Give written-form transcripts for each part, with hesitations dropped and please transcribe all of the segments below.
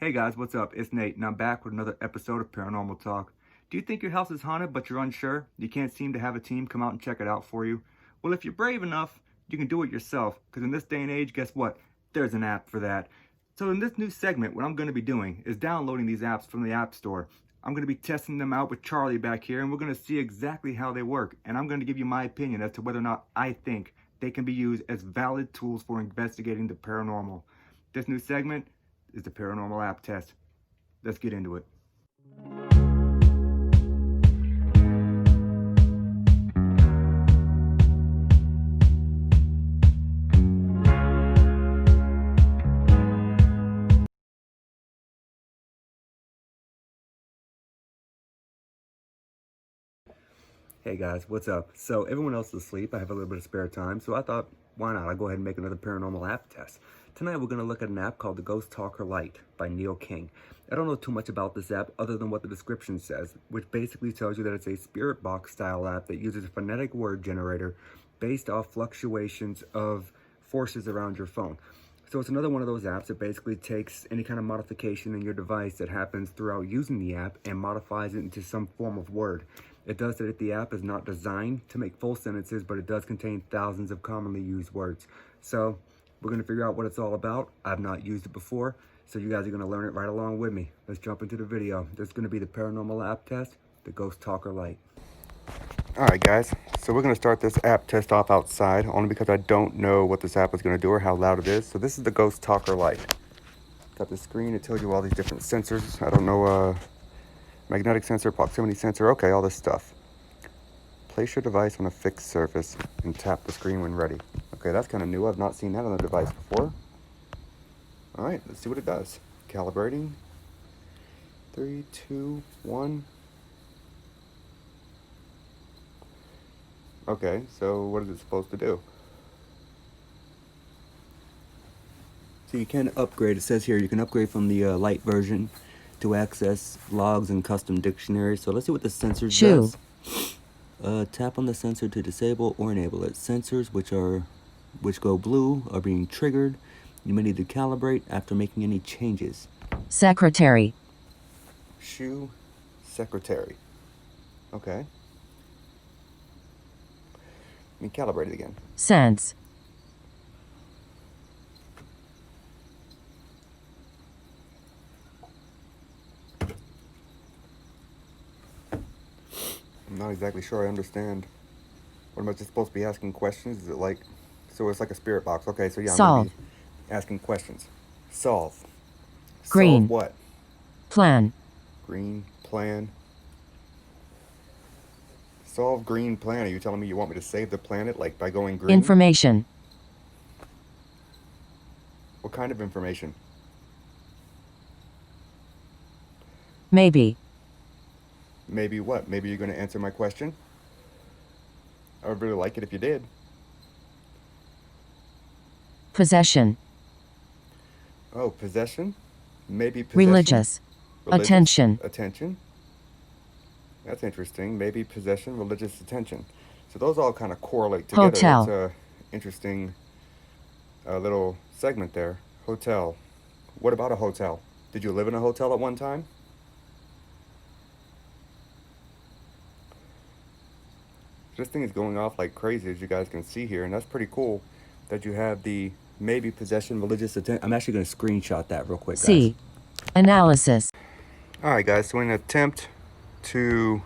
Hey guys, what's up? It's Nate, and I'm back with another episode of Paranormal Talk. Do you think your house is haunted, but you're unsure? You can't seem to have a team come out and check it out for you? Well, if you're brave enough, you can do it yourself, because in this day and age, guess what? There's an app for that. So in this new segment, what I'm going to be doing is downloading these apps from the App Store. I'm going to be testing them out with Charlie back here, and we're going to see exactly how they work. And I'm going to give you my opinion as to whether or not I think they can be used as valid tools for investigating the paranormal. This new segment is the Paranormal App Test. Let's get into it. Hey guys, what's up? So everyone else is asleep. I have a little bit of spare time, so I thought, why not? I'll go ahead and make another paranormal app test. Tonight we're going to look at an app called the GhostTalker Lite by Neil King. I don't know too much about this app other than what the description says, which basically tells you that it's a spirit box style app that uses a phonetic word generator based off fluctuations of forces around your phone. So it's another one of those apps that basically takes any kind of modification in your device that happens throughout using the app and modifies it into some form of word. It does that the app is not designed to make full sentences, but it does contain thousands of commonly used words. So we're going to figure out what it's all about. I've not used it before, so you guys are going to learn it right along with me. Let's jump into the video. This is going to be the Paranormal App Test, the GhostTalker Lite. Alright guys, so we're going to start this app test off outside, only because I don't know what this app is going to do or how loud it is. So this is the GhostTalker Lite. Got the screen, it tells you all these different sensors. I don't know, magnetic sensor, proximity sensor, okay, all this stuff. Place your device on a fixed surface and tap the screen when ready. Okay, that's kind of new. I've not seen that on the device before. All right, let's see what it does. Calibrating. 3, 2, 1. Okay, so what is it supposed to do? So you can upgrade. It says here you can upgrade from the Lite version to access logs and custom dictionaries. So let's see what the sensors does. Tap on the sensor to disable or enable it. Sensors which go blue are being triggered. You may need to calibrate after making any changes. Secretary. Shoe secretary. Okay. Let me calibrate it again. Sense. I'm not exactly sure I understand. What am I just supposed to be asking questions? Is it like, so it's like a spirit box. Okay, so yeah, I'm Solve. going to be asking questions. Solve. Green. Solve what? Plan. Green, plan. Solve green plan. Are you telling me you want me to save the planet, like by going green? Information. What kind of information? Maybe. Maybe what? Maybe you're going to answer my question? I would really like it if you did. Possession. Oh, possession? Maybe possession? Religious. Attention. Attention? That's interesting. Maybe possession, religious attention. So those all kind of correlate together. Hotel. It's a interesting little segment there. Hotel. What about a hotel? Did you live in a hotel at one time? This thing is going off like crazy, as you guys can see here, and that's pretty cool that you have the maybe possession, religious attention. I'm actually going to screenshot that real quick, guys. C. Analysis. Alright guys, so in an attempt to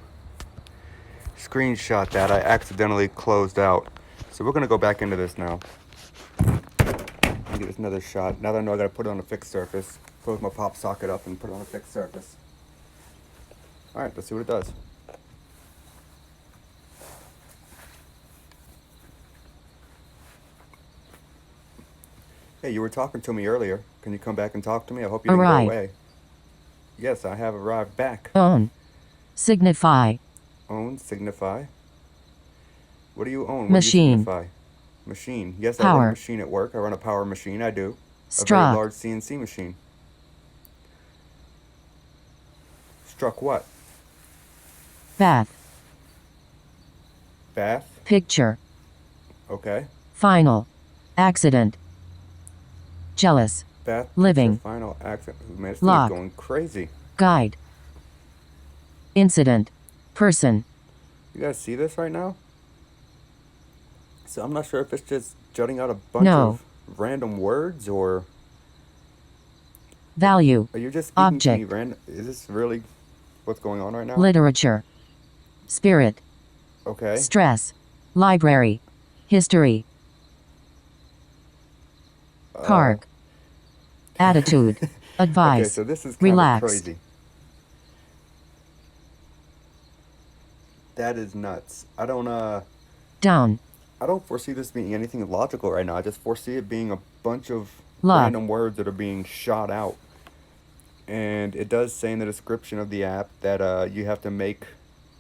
screenshot that, I accidentally closed out. So we're going to go back into this now. Get this another shot. Now that I know I got to put it on a fixed surface, close my pop socket up and put it on a fixed surface. Alright, let's see what it does. Hey, you were talking to me earlier. Can you come back and talk to me? I hope you didn't Arrive. go away. Yes, I have arrived back. Own. Signify. Own, signify. What do you own? Machine. What do you signify? Machine. Yes, I Power. run a machine at work. I run a power machine. I do. A Struck. very large CNC machine. Struck what? Bath. Bath? Picture. Okay. Final. Accident. Jealous. Bath Living. picture, final accent. Man, this thing is Lock. going crazy. Guide. Incident. Person. You guys see this right now? So I'm not sure if it's just jutting out a bunch No. of random words, or Value. are you just speaking to me Object. random? Is this really what's going on right now? Literature. Spirit. Okay. Stress. Library. History. Park. Attitude. Advice. Okay, so this is kind Relaxed. of crazy. That is nuts. Down. I don't foresee this being anything logical right now. I just foresee it being a bunch of Love. random words that are being shot out. And it does say in the description of the app that you have to make,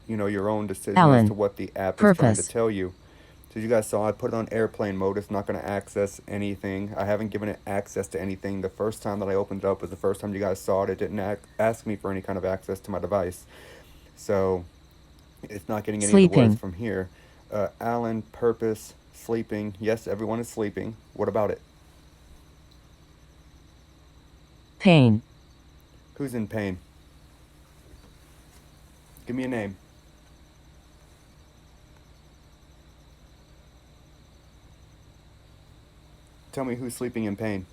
your own decision Alan. as to what the app is trying Purpose. to tell you. So you guys saw I put it on airplane mode. It's not going to access anything. I haven't given it access to anything. The first time that I opened it up was the first time you guys saw it. It didn't ask me for any kind of access to my device. So it's not getting any of the Sleeping. words from here. Alan, purpose, sleeping. Yes, everyone is sleeping. What about it? Pain. Who's in pain? Give me a name. Tell me who's sleeping in pain.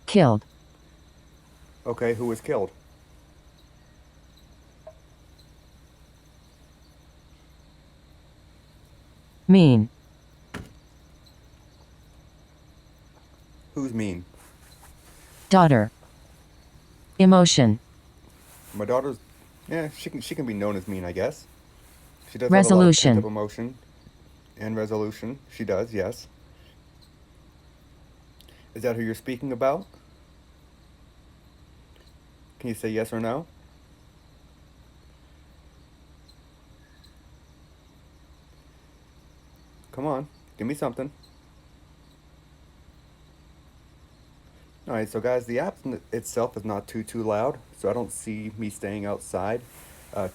Killed. Okay, who was killed? Mean. Who's mean? Daughter. Emotion. My daughter's, she can be known as mean, I guess. She does Resolution. have a lot of pent-up emotion and resolution. She does, yes. Is that who you're speaking about? Can you say yes or no? Come on, give me something. Alright, so guys, the app itself is not too loud, so I don't see me staying outside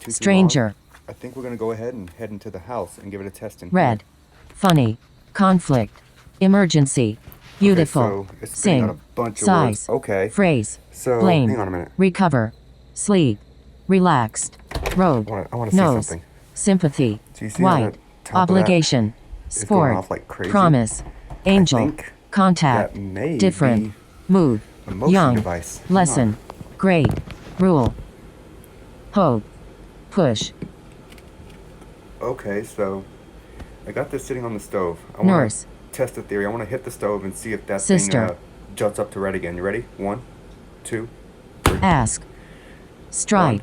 too Stranger. long. I think we're going to go ahead and head into the house and give it a test in Red. here. Funny. Conflict. Emergency. Beautiful. Okay, so it's spitting out Sing. a bunch of Size. words. Okay. Phrase. So, Blame. hang on a minute. Recover. Sleep. Relaxed. Road. I want to see Nose. something. Sympathy. Do you see how White. that top of that Obligation. is Sport. going off like crazy? Promise. Angel. think Contact. that may Different. be Mood. a motion Young. device. Hang Lesson. Grade. Rule. Hope. Push. Okay, so I got this sitting on the stove. I Nurse. want to test the theory. I want to hit the stove and see if that Sister. thing juts up to red again. You ready? 1, 2, Ask. Strike.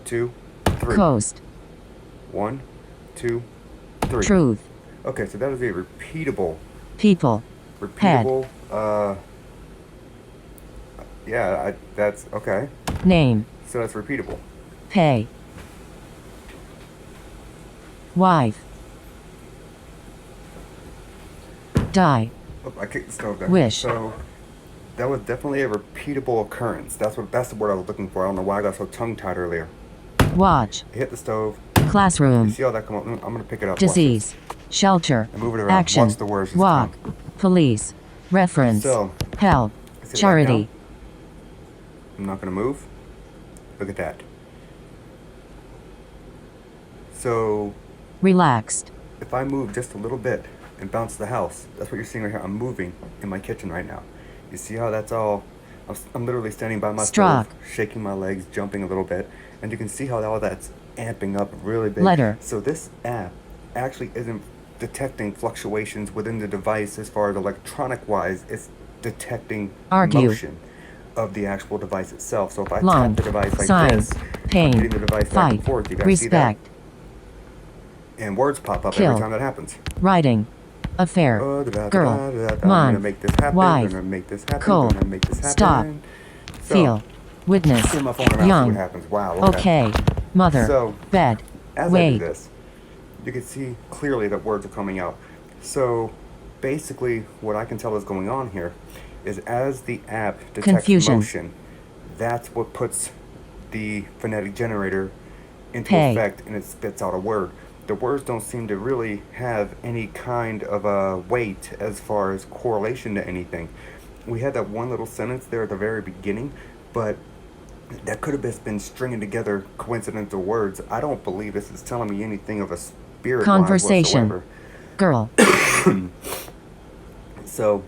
2, 3. Coast. 1, 2, 3. Truth. Okay, so that is a repeatable. People. Repeatable. That's okay. Name. So that's repeatable. Pay. Wife. Die. Oh, I kicked the stove there. Wish. So that was definitely a repeatable occurrence. That's the word I was looking for. I don't know why I got so tongue-tied earlier. Watch. I hit the stove. Classroom. You see how that come up? I'm gonna pick it up. Disease. Shelter. And move it around. Action. Watch the words just Walk. come. Police. Reference. So, Help. sit back Charity. down. I'm not gonna move. Look at that. So Relaxed. if I move just a little bit and bounce the house, that's what you're seeing right here. I'm moving in my kitchen right now. You see how that's all? I'm literally standing by my Struck. stove, shaking my legs, jumping a little bit, and you can see how all that's amping up really big. Letter. So this app actually isn't detecting fluctuations within the device as far as electronic wise. It's detecting Argue. motion of the actual device itself. So if I Long. tap the device like Sign. this, Pain. I'm hitting the device back and Fight. forth. You guys see that? Respect. And words pop up Kill. every time that happens. Writing. Affair. Girl. I'm gonna Month. make this happen. I'm Wife. gonna make this happen. Cold. I'm gonna make this happen. Stop. So, Feel. Witness. turn my phone around, see Young. what happens. Wow. Okay. Mother. So, Bed. as I Wait. do this, you can see clearly that words are coming out. So basically what I can tell is going on here is as the app detects Confusion. motion, that's what puts the phonetic generator into Pay. effect, and it spits out a word. the words don't seem to really have any kind of a weight as far as correlation to anything. We had that one little sentence there at the very beginning, but that could have just been stringing together coincidental words. I don't believe this is telling me anything of a spirit Conversation. whatsoever. Girl. So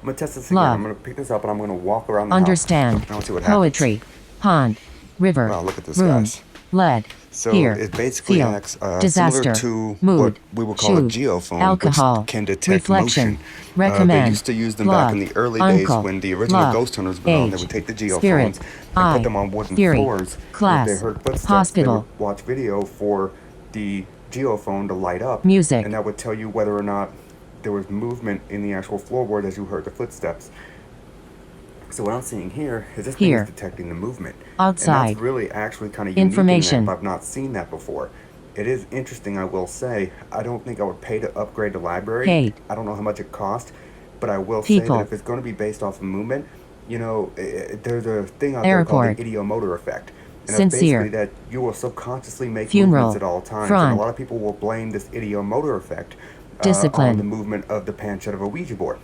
I'm gonna test this again. Love. I'm gonna pick this up and I'm gonna walk around the Understand. house. And I'll see what happens. Poetry. Pond. River. Wow, look at this, Room. guys. Lead. So Here. it basically Feel. acts Disaster. similar to Mood. what we would call a Shoot. geophone, Alcohol. which can detect Reflection. motion. Recommend. They used to use them Love. back in the early Uncle. days when the original Love. ghost hunters went on. They Age. would take the geophones Spirit. and put Eye. them on wooden Fury. floors. Class. If they heard footsteps, Hospital. they would watch video for the geophone to light up. Music. And that would tell you whether or not there was movement in the actual floorboard as you heard the footsteps. So what I'm seeing here is this thing Here. is detecting the movement. Outside. And that's really actually kind of unique Information. in that. I've not seen that before. It is interesting, I will say. I don't think I would pay to upgrade the library. Hate. I don't know how much it costs, but I will People. say that if it's going to be based off of movement, you know, there's a thing out there Airport. called the ideomotor effect. And Sincere. it's basically that you will subconsciously make Funeral. movements at all times. Front. And a lot of people will blame this ideomotor effect Discipline. on the movement of the planchette of a Ouija board.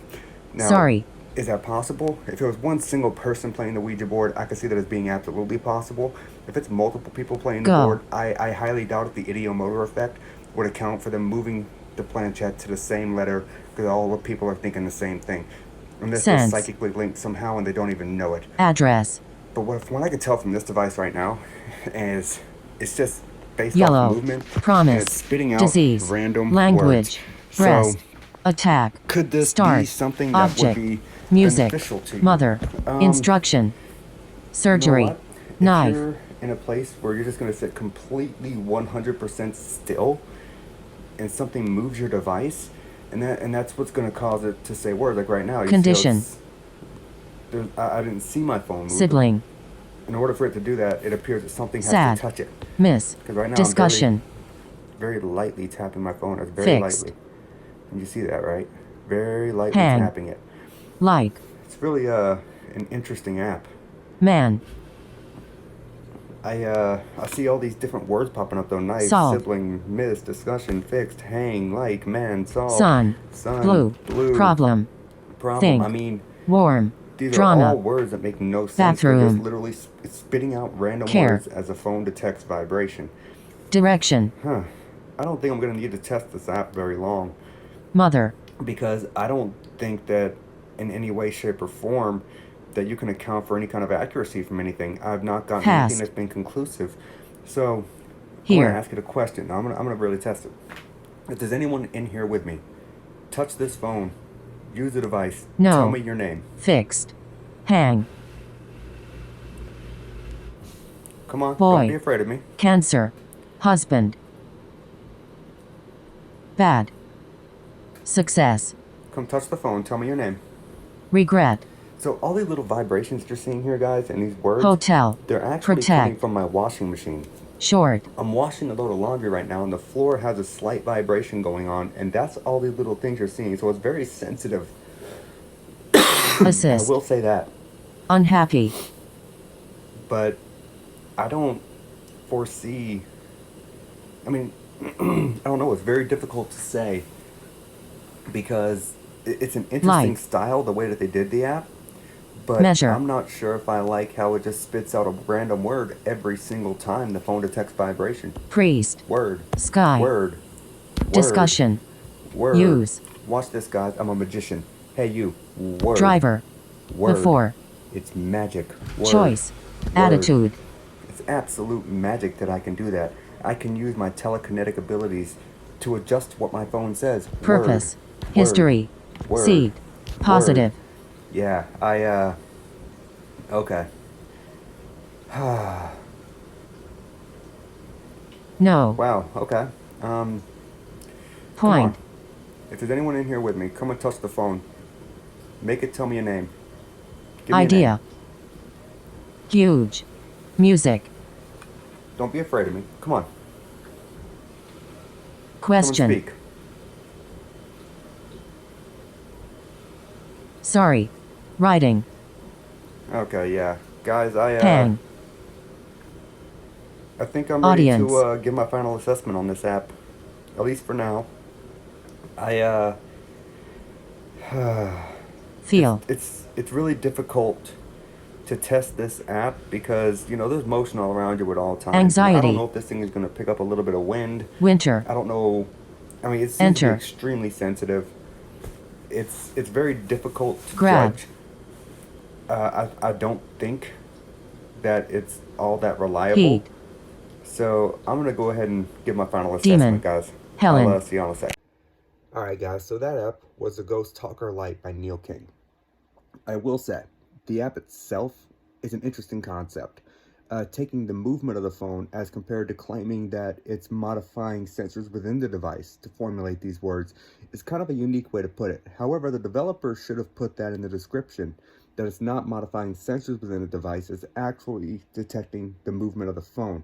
Now, Sorry. is that possible? If it was one single person playing the Ouija board, I could see that as being absolutely possible. If it's multiple people playing the Go. board, I highly doubt if the ideomotor effect would account for them moving the planchette to the same letter, because all the people are thinking the same thing. Unless they're Sense. psychically linked somehow and they don't even know it. Address. But what I can tell from this device right now is it's just based Yellow. off movement. And Promise. it's spitting out Disease. random Language. words. Breast. So Attack. could this Start. be something that Object. would be Music. beneficial to you? Mother. Instruction. Surgery. You know what? If Knife. you're in a place where you're just going to sit completely 100% still and something moves your device, and that's what's going to cause it to say words. Like right now, you see how Condition. I didn't see my phone move. Sibling. In order for it to do that, it appears that something has Sad. to touch it. Miss. Because right now Discussion. I'm very lightly tapping my phone. It's very Fixed. lightly. And you see that, right? Very lightly Hang. tapping it. Like. It's really an interesting app. Man. I see all these different words popping up though. Knife, Solve. sibling, miss, discussion, fixed, hang, like, man, solve, Sun. sun, Blue. Problem. problem. Think. I mean, Warm. these Drama. are all words that make no sense. They're Bathroom. just literally spitting out random Care. words as a phone detects vibration. Direction. Huh. I don't think I'm going to need to test this app very long, Mother. because I don't think that in any way, shape, or form that you can account for any kind of accuracy from anything. I've not gotten Past. anything that's been conclusive. So I'm Here. going to ask it a question. Now, I'm gonna really test it. If there's anyone in here with me, touch this phone, use the device, No. tell me your name. Fixed. Hang. Come on, Boy. don't be afraid of me. Cancer. Husband. Bad. Success. Come touch the phone, tell me your name. Regret. So all these little vibrations you're seeing here, guys, and these words, Hotel. they're actually coming Protect. from my washing machine. Short. I'm washing a load of laundry right now, and the floor has a slight vibration going on, and that's all these little things you're seeing. So it's very sensitive. I Assist. will say that. Unhappy. But I don't foresee... I mean, I don't know. It's very difficult to say, because it's an interesting Like. style, the way that they did the app. But Measure. I'm not sure if I like how it just spits out a random word every single time the phone detects vibration. Priest. Word. Sky. Word. Discussion. Word. Use. Watch this, guys. I'm a magician. Hey, you. Word. Driver. Word. Before. It's magic. Word. Choice. Word. Attitude. It's absolute magic that I can do that. I can use my telekinetic abilities to adjust what my phone says. Purpose. Word. History. Word. Seed. Positive. Yeah, okay. No. Wow, okay. Come Point. on. If there's anyone in here with me, come and touch the phone. Make it tell me a name. Give me a name. Idea. Huge. Music. Don't be afraid of me. Come on. Question. Come and speak. Sorry. Writing. Okay, yeah. Guys, Hang. I think I'm ready Audience. to give my final assessment on this app. at least for now. I Feel. it's really difficult to test this app because there's motion all around you at all times, and I don't know Anxiety. if this thing is going to pick up a little bit of wind. Winter. I don't know. I mean, it seems to be Enter. extremely sensitive. It's very difficult to Grab. judge. I don't think that it's all that reliable. Heat. So I'm gonna go ahead and give my final assessment, Demon. guys. I'll Helen. see you on a sec. All right, guys. So that app was the GhostTalker Lite by Neil King. I will say, the app itself is an interesting concept. Taking the movement of the phone as compared to claiming that it's modifying sensors within the device to formulate these words is kind of a unique way to put it. However, the developer should have put that in the description, that it's not modifying sensors within the device, it's actually detecting the movement of the phone.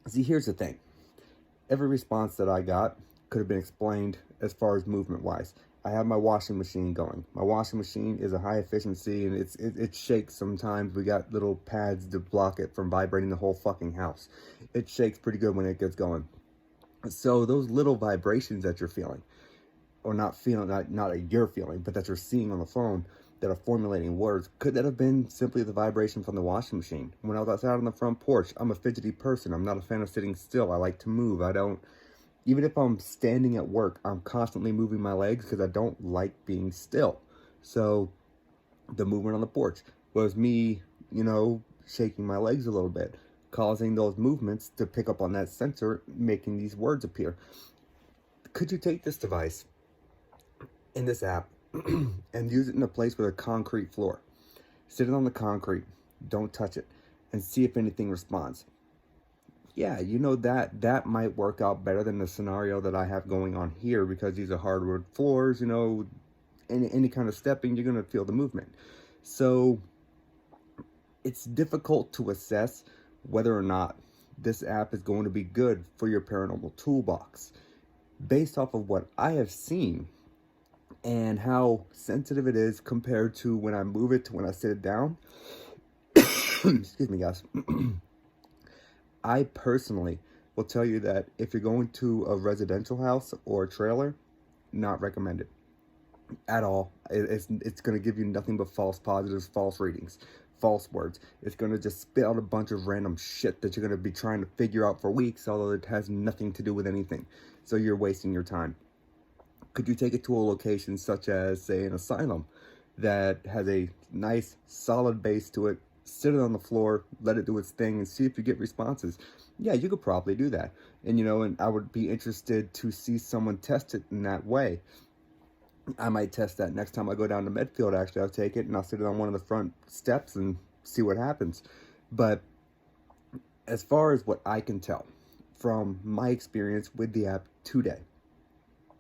See, here's the thing. Every response that I got could have been explained as far as movement-wise. I have my washing machine going. My washing machine is a high efficiency, and it shakes sometimes. We got little pads to block it from vibrating the whole fucking house. It shakes pretty good when it gets going. So those little vibrations that you're feeling, or not feeling, not that you're feeling, but that you're seeing on the phone that are formulating words, could that have been simply the vibration from the washing machine? When I was outside on the front porch, I'm a fidgety person. I'm not a fan of sitting still. I like to move. Even if I'm standing at work, I'm constantly moving my legs because I don't like being still. So the movement on the porch was me, shaking my legs a little bit, causing those movements to pick up on that sensor, making these words appear. Could you take this device in this app and use it in a place with a concrete floor? Sit it on the concrete, don't touch it, and see if anything responds. Yeah, that might work out better than the scenario that I have going on here, because these are hardwood floors, any kind of stepping, you're going to feel the movement. So it's difficult to assess whether or not this app is going to be good for your paranormal toolbox. Based off of what I have seen and how sensitive it is compared to when I move it to when I sit it down, excuse me, guys. I personally will tell you that if you're going to a residential house or a trailer, not recommended at all. It's going to give you nothing but false positives, false readings, false words. It's going to just spit out a bunch of random shit that you're going to be trying to figure out for weeks, although it has nothing to do with anything. So you're wasting your time. Could you take it to a location such as, say, an asylum that has a nice, solid base to it, sit it on the floor, let it do its thing, and see if you get responses? Yeah, you could probably do that. And I would be interested to see someone test it in that way. I might test that next time I go down to Medfield. Actually, I'll take it and I'll sit it on one of the front steps and see what happens. But as far as what I can tell from my experience with the app today,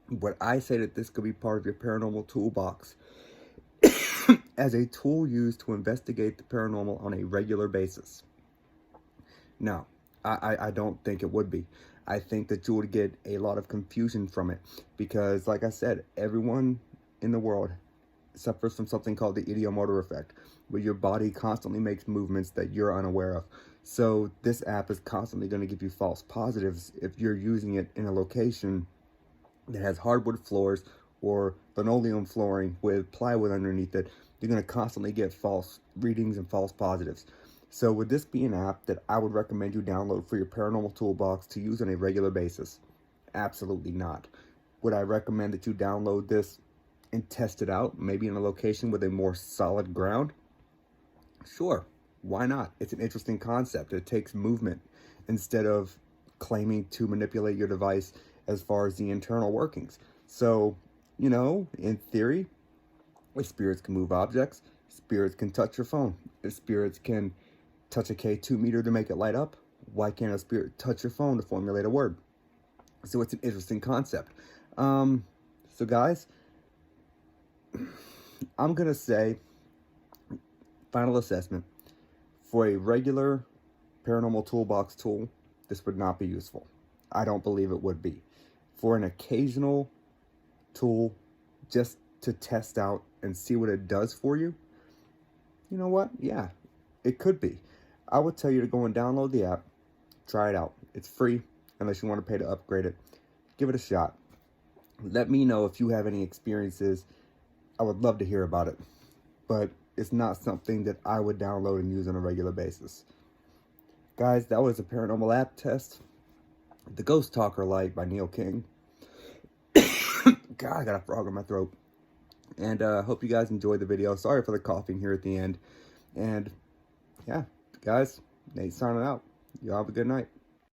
what I say that this could be part of your paranormal toolbox as a tool used to investigate the paranormal on a regular basis. No, I don't think it would be. I think that you would get a lot of confusion from it because, like I said, everyone in the world suffers from something called the ideomotor effect, where your body constantly makes movements that you're unaware of. So this app is constantly going to give you false positives if you're using it in a location that has hardwood floors or linoleum flooring with plywood underneath it. You're going to constantly get false readings and false positives. So would this be an app that I would recommend you download for your paranormal toolbox to use on a regular basis? Absolutely not. Would I recommend that you download this and test it out, maybe in a location with a more solid ground? Sure, why not? It's an interesting concept. It takes movement instead of claiming to manipulate your device as far as the internal workings. So, in theory, if spirits can move objects, spirits can touch your phone. If spirits can touch a K2 meter to make it light up, why can't a spirit touch your phone to formulate a word? So it's an interesting concept. So guys, I'm going to say, final assessment, for a regular paranormal toolbox tool, this would not be useful. I don't believe it would be. For an occasional tool, just to test out and see what it does for you, you know what? Yeah, it could be. I would tell you to go and download the app, try it out. It's free, unless you want to pay to upgrade it. give it a shot. Let me know if you have any experiences. I would love to hear about it, but it's not something that I would download and use on a regular basis. Guys, that was a paranormal app test. The GhostTalker Lite by Neil King. God, I got a frog in my throat. And hope you guys enjoyed the video. Sorry for the coughing here at the end. And yeah, guys, Nate signing out. Y'all have a good night.